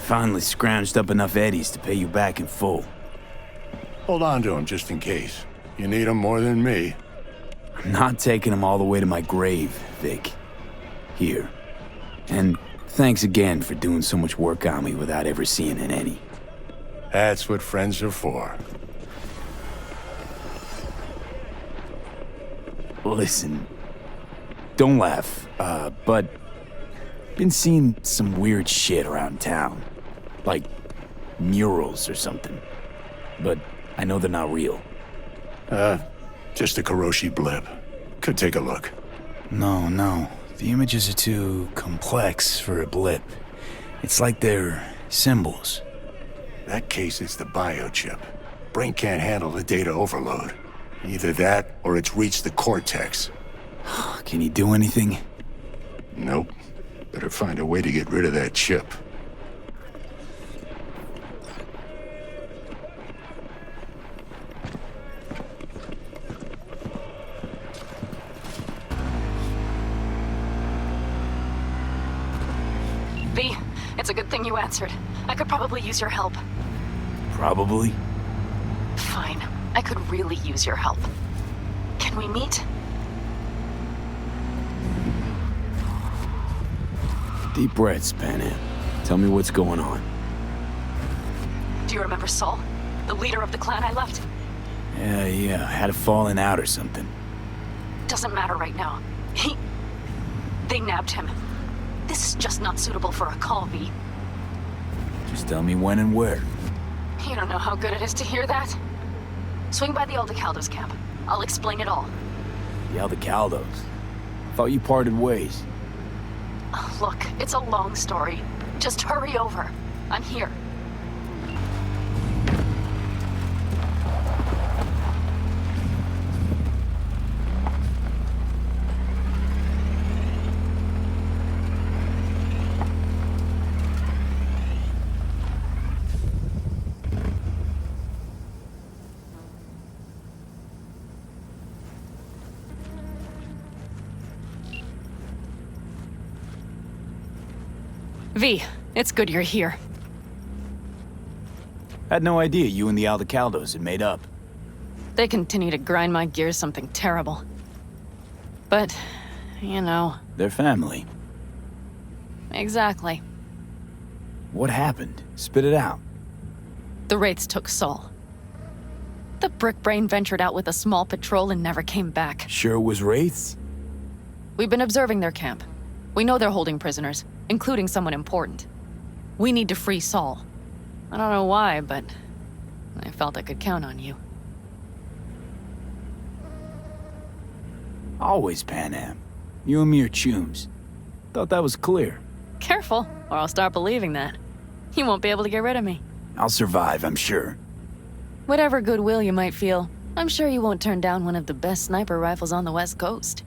Finally scrounged up enough eddies to pay you back in full. Hold on to them just in case. You need them more than me. I'm not taking them all the way to my grave, Vic. Here. And thanks again for doing so much work on me without ever seeing an eddy. That's what friends are for. Listen, don't laugh, but been seeing some weird shit around town. Like murals or something. But I know they're not real. Just a Karoshi blip. Could take a look. No. The images are too complex for a blip. It's like they're symbols. That case is the biochip. Brain can't handle the data overload. Either that, or it's reached the cortex. Can you do anything? Nope. Better find a way to get rid of that chip. V, it's a good thing you answered. I could probably use your help. Probably. Fine. I could really use your help. Can we meet? Deep breaths, Panam. Tell me what's going on. Do you remember Saul? The leader of the clan I left? Yeah, had a falling out or something. Doesn't matter right now. They nabbed him. This is just not suitable for a call, V. Just tell me when and where. You don't know how good it is to hear that. Swing by the Aldecaldos camp. I'll explain it all. The Aldecaldos? Thought you parted ways. Look, it's a long story. Just hurry over. I'm here. V, it's good you're here. Had no idea you and the Aldecaldos had made up. They continue to grind my gears something terrible. But, you know... They're family. Exactly. What happened? Spit it out. The Wraiths took Saul. The Brickbrain ventured out with a small patrol and never came back. Sure it was Wraiths? We've been observing their camp. We know they're holding prisoners, including someone important. We need to free Saul. I don't know why, but I felt I could count on you. Always, Panam. You and me are chums. Thought that was clear. Careful, or I'll start believing that. You won't be able to get rid of me. I'll survive, I'm sure. Whatever goodwill you might feel, I'm sure you won't turn down one of the best sniper rifles on the West Coast.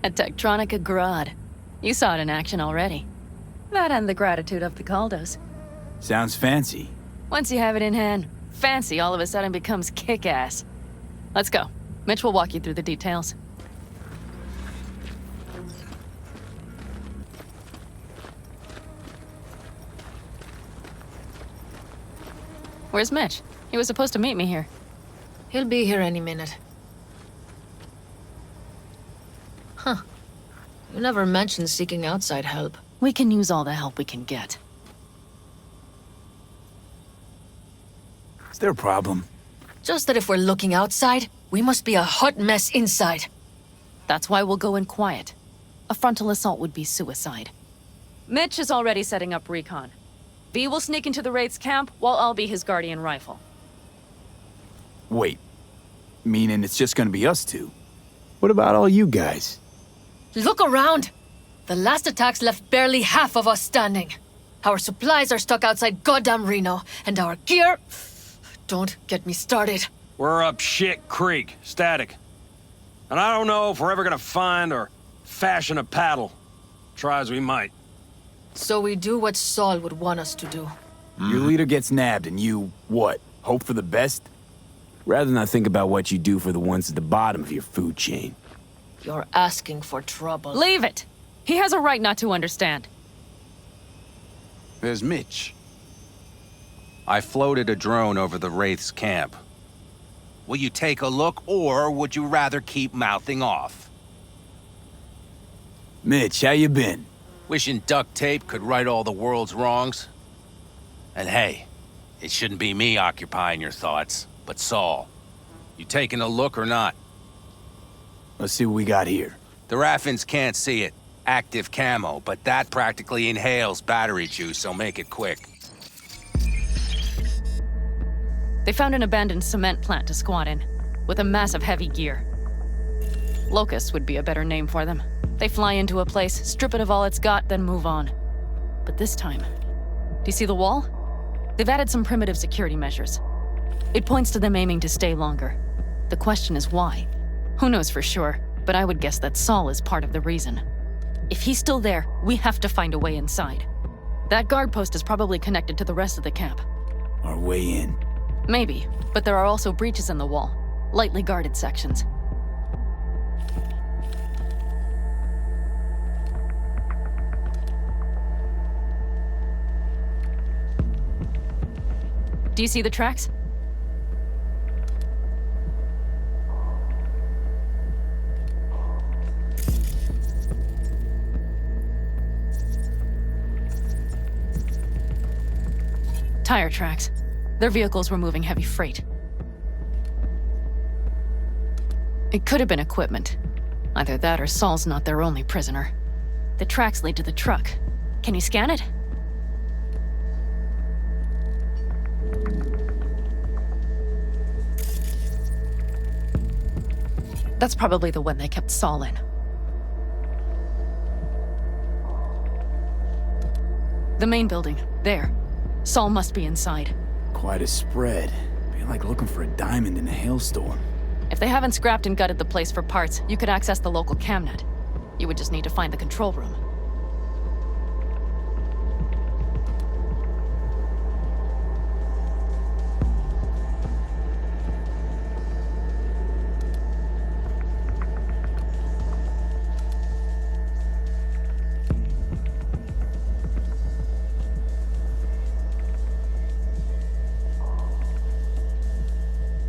A Tektronica Grad. You saw it in action already. That and the gratitude of the Caldos. Sounds fancy. Once you have it in hand, fancy all of a sudden becomes kick-ass. Let's go. Mitch will walk you through the details. Where's Mitch? He was supposed to meet me here. He'll be here any minute. Huh. You never mentioned seeking outside help. We can use all the help we can get. Is there a problem? Just that if we're looking outside, we must be a hot mess inside. That's why we'll go in quiet. A frontal assault would be suicide. Mitch is already setting up recon. V will sneak into the Wraith's camp while I'll be his guardian rifle. Wait. Meaning it's just gonna be us two? What about all you guys? Look around! The last attacks left barely half of us standing. Our supplies are stuck outside goddamn Reno, and our gear... Don't get me started. We're up shit creek, static. And I don't know if we're ever gonna find or fashion a paddle. Try as we might. So we do what Saul would want us to do. Your leader gets nabbed and you, what, hope for the best? Rather not think about what you do for the ones at the bottom of your food chain. You're asking for trouble. Leave it! He has a right not to understand. There's Mitch. I floated a drone over the Wraith's camp. Will you take a look, or would you rather keep mouthing off? Mitch, how you been? Wishing duct tape could right all the world's wrongs? And hey, it shouldn't be me occupying your thoughts, but Saul. You taking a look or not? Let's see what we got here. The Raffins can't see it. Active camo, but that practically inhales battery juice, so make it quick. They found an abandoned cement plant to squat in, with a massive heavy gear. Locusts would be a better name for them. They fly into a place, strip it of all it's got, then move on. But this time, do you see the wall? They've added some primitive security measures. It points to them aiming to stay longer. The question is why? Who knows for sure, but I would guess that Saul is part of the reason. If he's still there, we have to find a way inside. That guard post is probably connected to the rest of the camp. Our way in. Maybe, but there are also breaches in the wall, lightly guarded sections. Do you see the tracks? Tire tracks. Their vehicles were moving heavy freight. It could have been equipment. Either that or Saul's not their only prisoner. The tracks lead to the truck. Can you scan it? That's probably the one they kept Saul in. The main building, there. Saul must be inside. Quite a spread. Be like looking for a diamond in a hailstorm. If they haven't scrapped and gutted the place for parts, you could access the local camnet. You would just need to find the control room.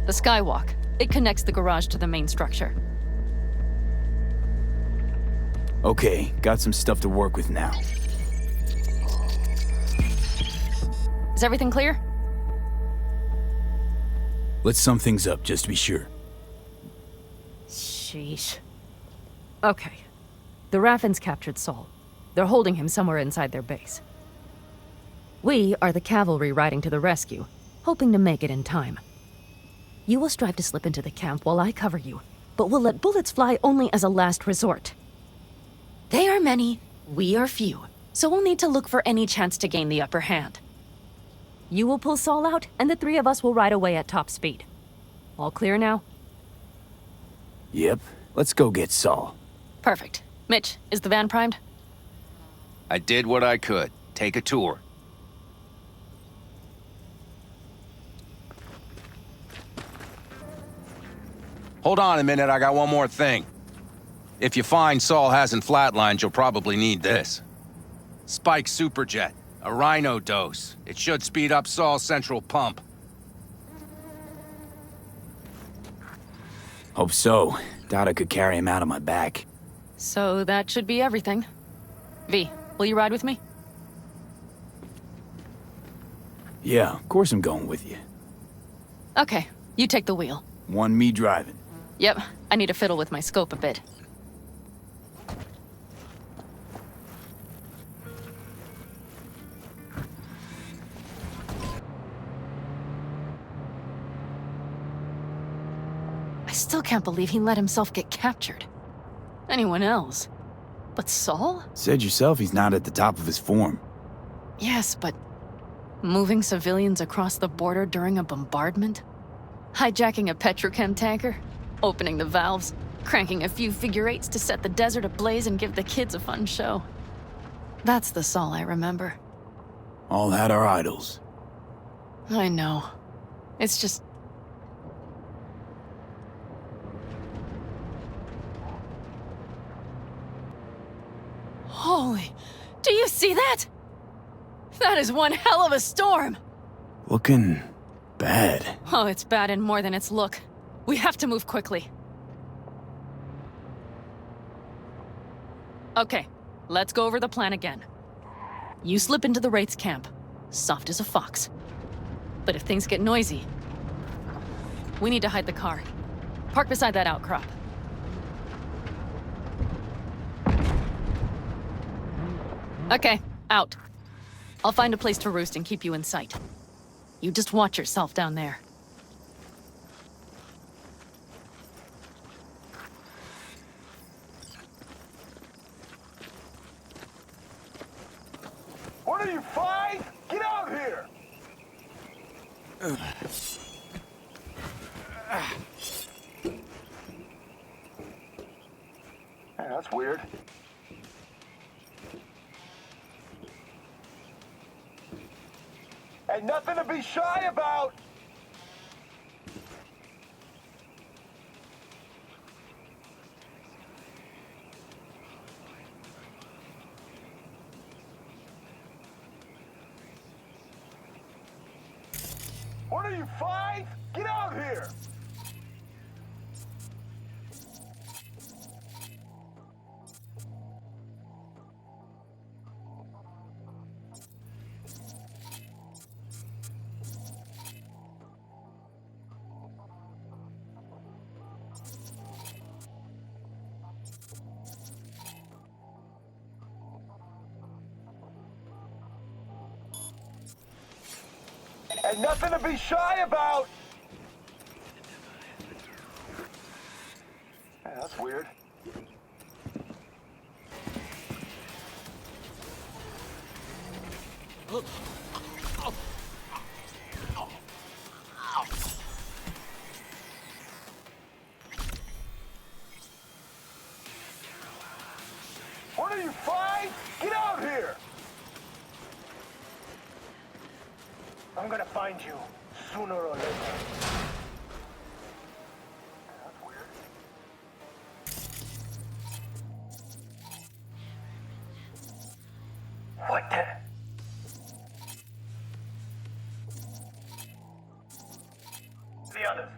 The skywalk. It connects the garage to the main structure. Okay, got some stuff to work with now. Is everything clear? Let's sum things up, just to be sure. Sheesh. Okay. The Raffins captured Saul. They're holding him somewhere inside their base. We are the cavalry riding to the rescue, hoping to make it in time. You will strive to slip into the camp while I cover you, but we'll let bullets fly only as a last resort. They are many, we are few, so we'll need to look for any chance to gain the upper hand. You will pull Saul out, and the three of us will ride away at top speed. All clear now? Yep, let's go get Saul. Perfect. Mitch, is the van primed? I did what I could. Take a tour. Hold on a minute, I got one more thing. If you find Saul hasn't flatlined, you'll probably need this. Spike Superjet, a rhino dose. It should speed up Saul's central pump. Hope so. Doubt I could carry him out on my back. So that should be everything. V, will you ride with me? Yeah, of course I'm going with you. Okay, you take the wheel. One me driving. Yep, I need to fiddle with my scope a bit. I still can't believe he let himself get captured. Anyone else? But Saul? Said yourself he's not at the top of his form. Yes, but moving civilians across the border during a bombardment? Hijacking a petrochem tanker? Opening the valves? Cranking a few figure eights to set the desert ablaze and give the kids a fun show? That's the Saul I remember. All had our idols. I know. It's just... Holy... Do you see that? That is one hell of a storm! Looking bad. Oh, it's bad in more than its look. We have to move quickly. Okay, let's go over the plan again. You slip into the Wraith's camp, soft as a fox. But if things get noisy, we need to hide the car. Park beside that outcrop. Okay, out. I'll find a place to roost and keep you in sight. You just watch yourself down there. What are you, 5? Get out here! Hey, that's weird. Ain't nothing to be shy about! What are you, 5? Get out here! Ain't nothing to be shy about! Hey, that's weird. What are you, 5? Get out here! I'm gonna find you, sooner or later. That's weird. What the? The others.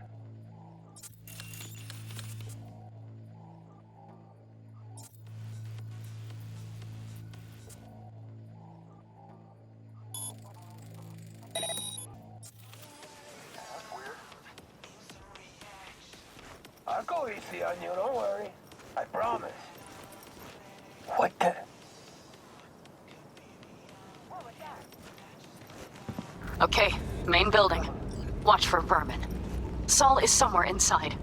I'll go easy on you, don't worry. I promise. What the? Okay, main building. Watch for vermin. Saul is somewhere inside.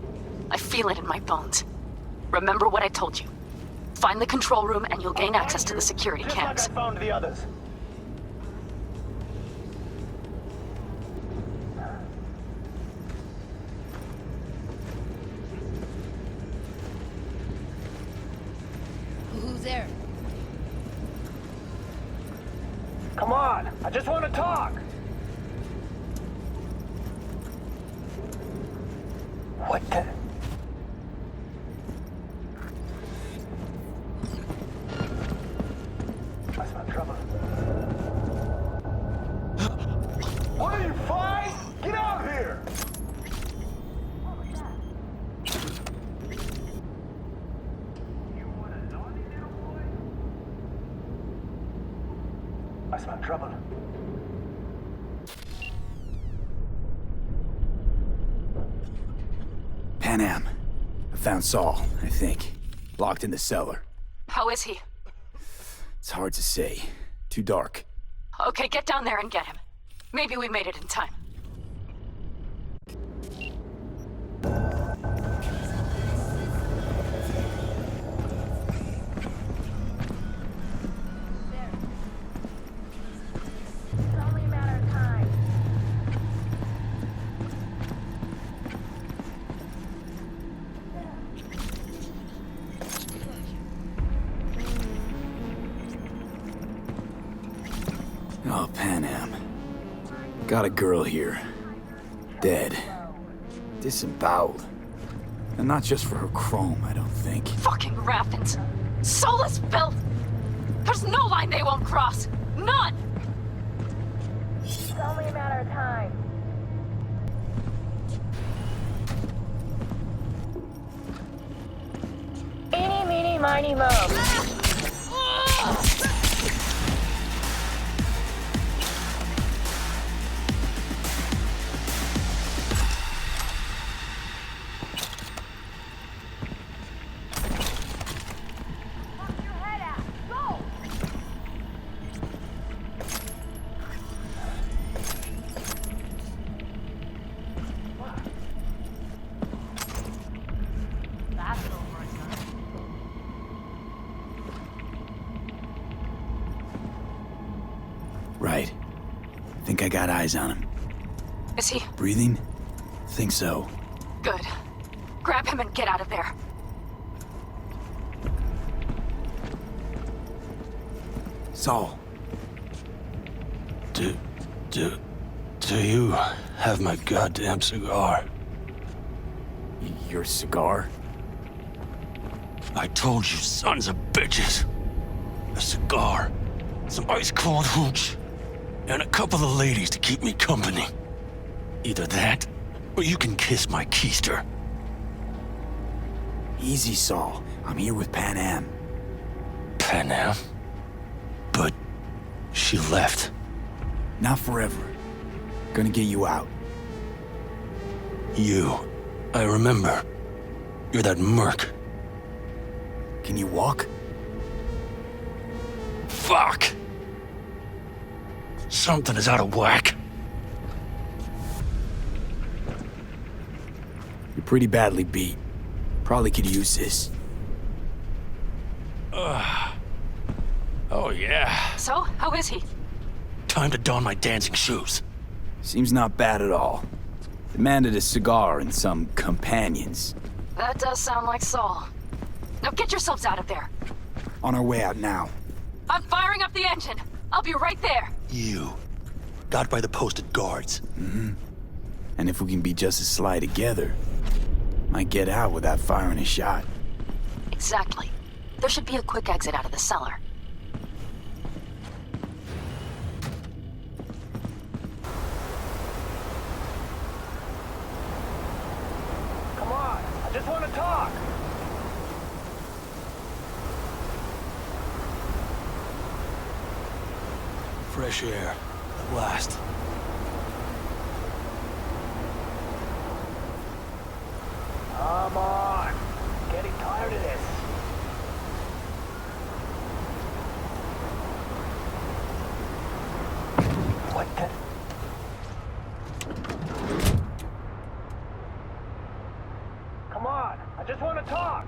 I feel it in my bones. Remember what I told you. Find the control room and you'll gain access to the security cams. Just like I found the others. Who's there? Come on, I just want to talk. What the? That's my trouble. What are you, 5? Get out here! That's my trouble. Pan Am. I found Saul, I think. Locked in the cellar. How is he? It's hard to say. Too dark. Okay, get down there and get him. Maybe we made it in time. Oh, Pan Am. Got a girl here. Dead. Disemboweled. And not just for her chrome, I don't think. Fucking Raffins. Soulless filth! There's no line they won't cross. None! It's only a matter our time. Eeny, meeny, miny, moe. Right. Think I got eyes on him. Is he? Breathing? Think so. Good. Grab him and get out of there. Saul. Do you have my goddamn cigar? Your cigar? I told you, sons of bitches. A cigar, some ice-cold hooch, and a couple of ladies to keep me company. Either that, or you can kiss my keister. Easy, Saul. I'm here with Pan Am. Pan Am? But she left. Not forever. Gonna get you out. You. I remember. You're that merc. Can you walk? Fuck! Something is out of whack. You're pretty badly beat. Probably could use this. Oh yeah. So, how is he? Time to don my dancing shoes. Seems not bad at all. Demanded a cigar and some companions. That does sound like Saul. Now get yourselves out of there. On our way out now. I'm firing up the engine. I'll be right there. You. Got by the posted guards. And if we can be just as sly together, might get out without firing a shot. Exactly. There should be a quick exit out of the cellar. Come on, I just want to talk. Fresh air. At last. Come on. Getting tired of this. What the? Come on, I just want to talk.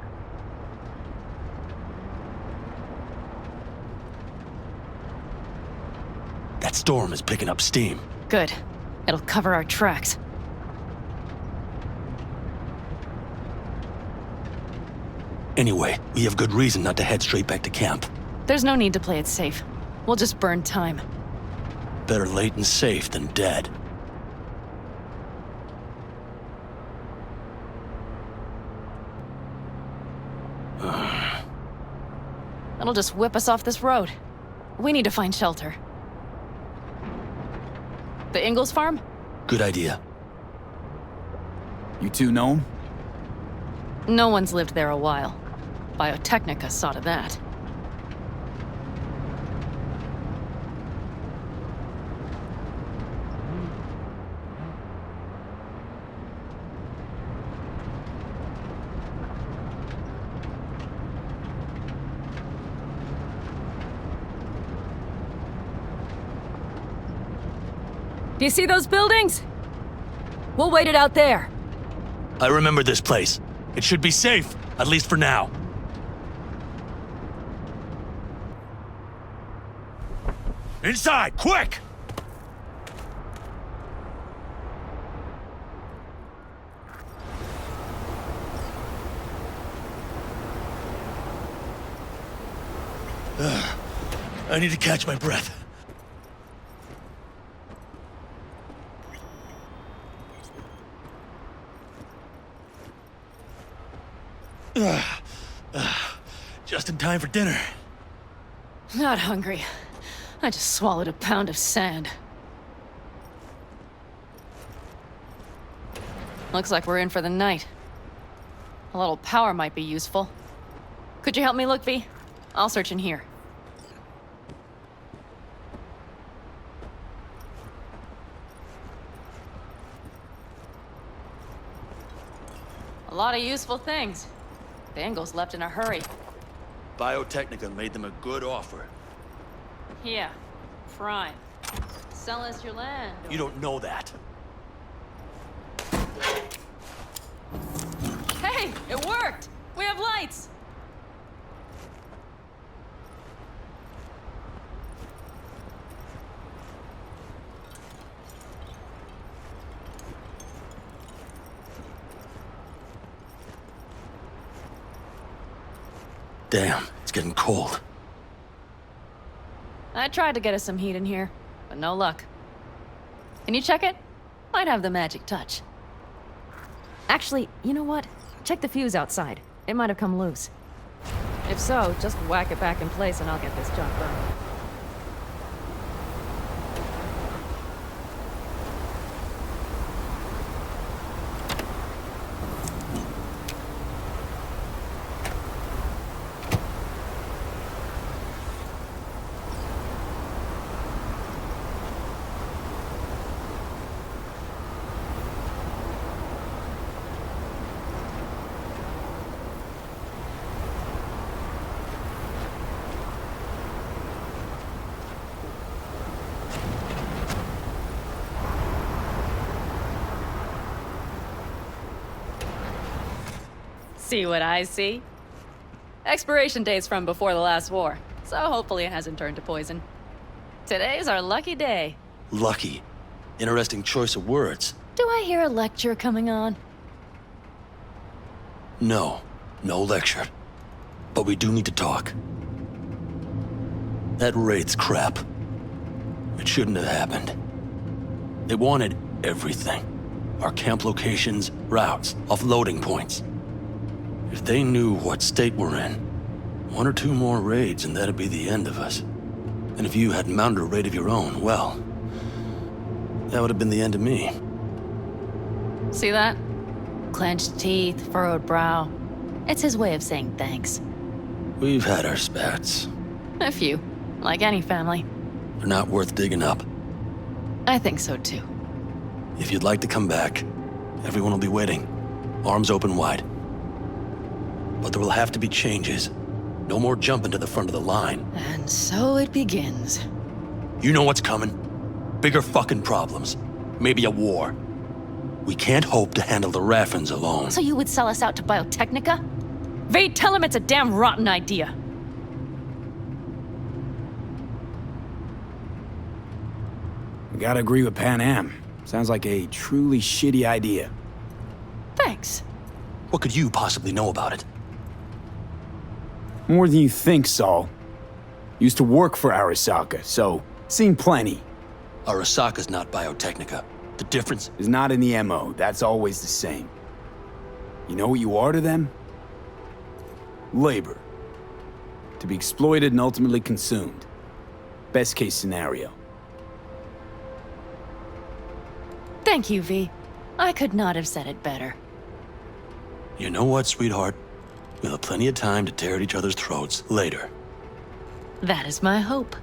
That storm is picking up steam. Good. It'll cover our tracks. Anyway, we have good reason not to head straight back to camp. There's no need to play it safe. We'll just burn time. Better late and safe than dead. That'll just whip us off this road. We need to find shelter. The Ingalls farm? Good idea. You two know him? No one's lived there a while. Biotechnica saw to that. Do you see those buildings? We'll wait it out there. I remember this place. It should be safe, at least for now. Inside, quick! I need to catch my breath. Just in time for dinner. Not hungry. I just swallowed a pound of sand. Looks like we're in for the night. A little power might be useful. Could you help me look, V? I'll search in here. A lot of useful things. Dangle's left in a hurry. Biotechnica made them a good offer. Yeah, prime. Sell us your land. You don't know that. Hey, it worked! We have lights! Damn, it's getting cold. I tried to get us some heat in here, but no luck. Can you check it? Might have the magic touch. Actually, you know what? Check the fuse outside. It might have come loose. If so, just whack it back in place and I'll get this junk burning. See what I see? Expiration date's from before the last war, so hopefully it hasn't turned to poison. Today's our lucky day. Lucky. Interesting choice of words. Do I hear a lecture coming on? No, no lecture. But we do need to talk. That raid's crap. It shouldn't have happened. They wanted everything. Our camp locations, routes, offloading points. If they knew what state we're in, 1 or 2 more raids and that'd be the end of us. And if you hadn't mounted a raid of your own, well, that would have been the end of me. See that? Clenched teeth, furrowed brow. It's his way of saying thanks. We've had our spats. A few, like any family. They're not worth digging up. I think so too. If you'd like to come back, everyone will be waiting, arms open wide. But there will have to be changes. No more jumping to the front of the line. And so it begins. You know what's coming. Bigger fucking problems. Maybe a war. We can't hope to handle the Raffins alone. So you would sell us out to Biotechnica? Vade, tell him it's a damn rotten idea. Gotta agree with Pan Am. Sounds like a truly shitty idea. Thanks. What could you possibly know about it? More than you think, Saul. Used to work for Arasaka, so seen plenty. Arasaka's not Biotechnica. The difference Is not in the MO, that's always the same. You know what you are to them? Labor. To be exploited and ultimately consumed. Best case scenario. Thank you, V. I could not have said it better. You know what, sweetheart? We'll have plenty of time to tear at each other's throats later. That is my hope.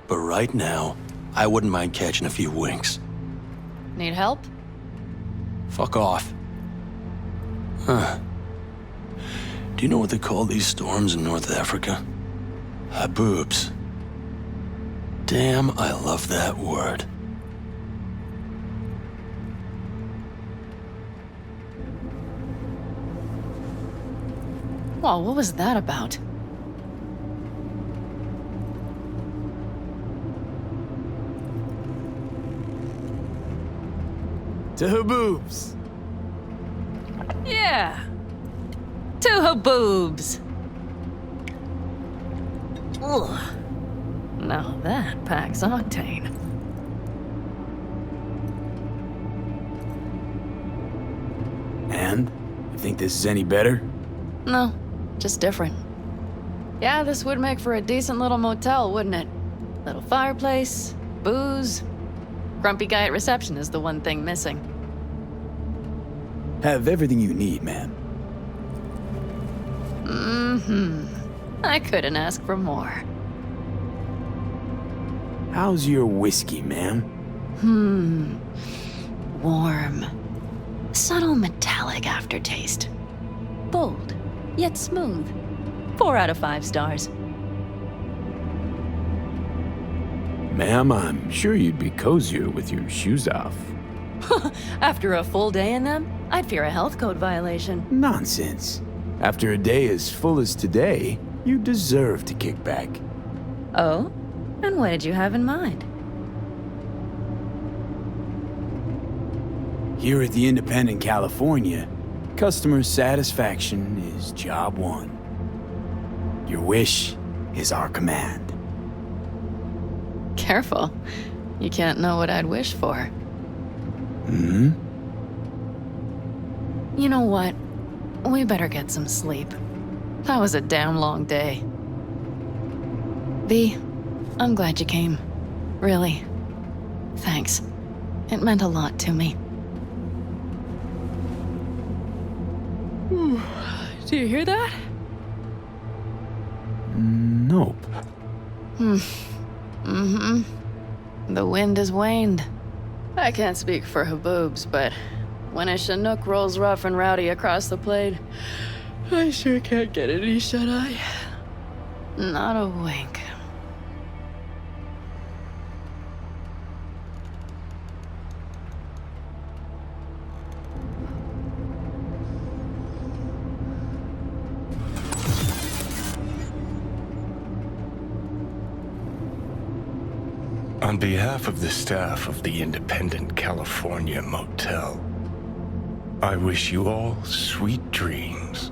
But right now, I wouldn't mind catching a few winks. Need help? Fuck off. Huh. Do you know what they call these storms in North Africa? Haboobs. Damn, I love that word. Well, what was that about? To Haboobs! Yeah. To Haboobs. Ugh. Now that packs octane. And? You think this is any better? No, just different. Yeah, this would make for a decent little motel, wouldn't it? Little fireplace, booze, grumpy guy at reception is the one thing missing. Have everything you need, ma'am. I couldn't ask for more. How's your whiskey, ma'am? Warm. Subtle metallic aftertaste. Bold, yet smooth. 4 out of 5 stars. Ma'am, I'm sure you'd be cozier with your shoes off. After a full day in them, I'd fear a health code violation. Nonsense. After a day as full as today, you deserve to kick back. Oh? And what did you have in mind? Here at the Independent California, customer satisfaction is job one. Your wish is our command. Careful. You can't know what I'd wish for. You know what? We better get some sleep. That was a damn long day. V, I'm glad you came. Really. Thanks. It meant a lot to me. Do you hear that? Nope. The wind has waned. I can't speak for Haboobs, but when a Chinook rolls rough and rowdy across the plain, I sure can't get any shut-eye. Not a wink. On behalf of the staff of the Independent California Motel, I wish you all sweet dreams.